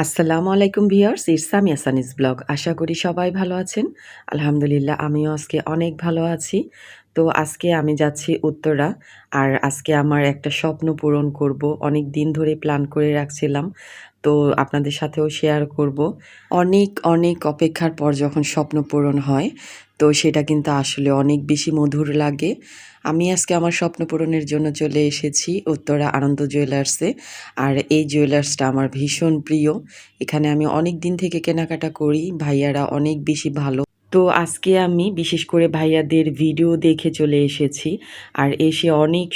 আসসালামু আলাইকুম viewers, it's Samia সানিস blog. আশা করি সবাই ভালো আছেন। আলহামদুলিল্লাহ আমিও আজকে অনেক ভালো আছি। তো আজকে আমি যাচ্ছি উত্তরা। আর আজকে আমার একটা স্বপ্ন পূরণ করব। অনেক দিন ধরে প্ল্যান করে রাখছিলাম। তো আপনাদের সাথেও শেয়ার করব। অনেক অপেক্ষার পর যখন স্বপ্ন পূরণ হয়, তো সেটা কিন্তু আসলে অনেক বেশি মধুর লাগে। আমি আজকে আমার স্বপ্ন পূরণের জন্য চলে এসেছি উত্তরা আনন্দ জুয়েলার্সে। আর এই জুয়েলার্সটা আমার ভীষণ প্রিয়। এখানে আমি অনেক দিন থেকে কেনাকাটা করি। ভাইয়ারা অনেক বেশি ভালো। তো আজকে আমি বিশেষ করে ভাইয়াদের ভিডিও দেখে চলে এসেছি। আর এসে অনেক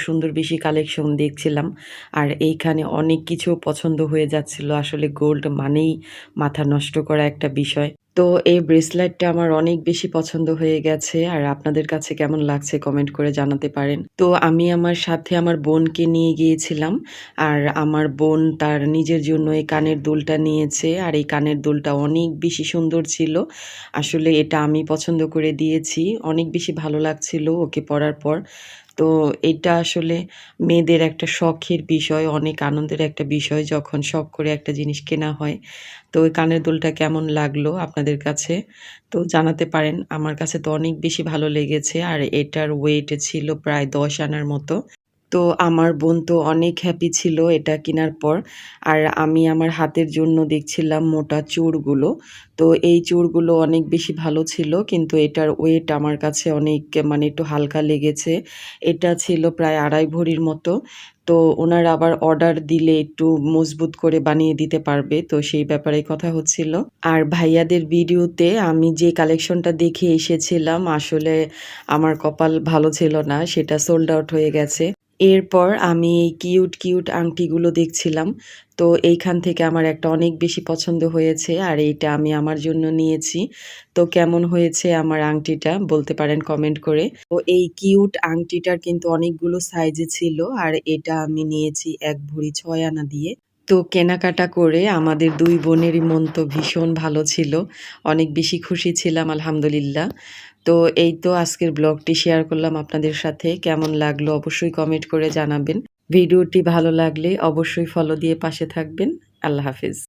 সুন্দর বেশি কালেকশন দেখছিলাম। আর এইখানে অনেক কিছু পছন্দ হয়ে যাচ্ছিল। আসলে গোল্ড মানেই মাথা নষ্ট করা একটা বিষয়। তো এই ব্রেসলেটটা আমার অনেক বেশি পছন্দ হয়ে গেছে। আর আপনাদের কাছে কেমন লাগছে কমেন্ট করে জানাতে পারেন। তো আমি আমার সাথে আমার বোনকে নিয়ে গিয়েছিলাম। আর আমার বোন তার নিজের জন্য এই কানের দুলটা নিয়েছে। আর এই কানের দুলটা অনেক বেশি সুন্দর ছিল। আসলে এটা আমি পছন্দ করে দিয়েছি। অনেক বেশি ভালো লাগছিল ওকে পরার পর। তো এটা আসলে মেয়েদের একটা শখের বিষয়, অনেক আনন্দের একটা বিষয় যখন শখ করে একটা জিনিস কেনা হয়। তো ওই কানের দুলটা কেমন লাগলো আপনাদের কাছে? তো জানাতে পারেন। আমার কাছে তো অনেক বেশি ভালো লেগেছে। আর এটার ওয়েট ছিল প্রায় ১০ আনার মতো। তো আমার বোন তো অনেক হ্যাপি ছিল এটা কেনার পর। আর আমি আমার হাতের জন্য দেখছিলাম মোটা চূড়গুলো। তো এই চূড়গুলো অনেক বেশি ভালো ছিল, কিন্তু এটার ওয়েট আমার কাছে অনেক মানে একটু হালকা লেগেছে। এটা ছিল প্রায় ২.৫ ভরির মতো। তো ওনারা আবার অর্ডার দিলে একটু মজবুত করে বানিয়ে দিতে পারবে। তো সেই ব্যাপারে কথা হচ্ছিল। আর ভাইয়াদের ভিডিওতে আমি যে কালেকশনটা দেখে এসেছিলাম, আসলে আমার কপাল ভালো ছিল না। সেটা সোল্ড আউট হয়ে গেছে। এরপর আমি এই কিউট আংটিগুলো দেখছিলাম। তো এইখান থেকে আমার একটা অনেক বেশি পছন্দ হয়েছে। আর এইটা আমি আমার জন্য নিয়েছি। তো কেমন হয়েছে আমার আংটিটা বলতে পারেন কমেন্ট করে। তো এই কিউট আংটিটার কিন্তু অনেকগুলো সাইজে ছিল। আর এটা আমি নিয়েছি ১ ভরি ৬ আনা দিয়ে। তো কেনাকাটা করে আমাদের ২ বোনেরই মন তো ভীষণ ভালো ছিল। অনেক বেশি খুশি ছিলাম আলহামদুলিল্লাহ। তো এই তো আজকের ব্লগটি শেয়ার করলাম আপনাদের সাথে। কেমন লাগলো অবশ্যই কমেন্ট করে জানাবেন। ভিডিওটি ভালো লাগলে অবশ্যই ফলো দিয়ে পাশে থাকবেন। আল্লাহ হাফেজ।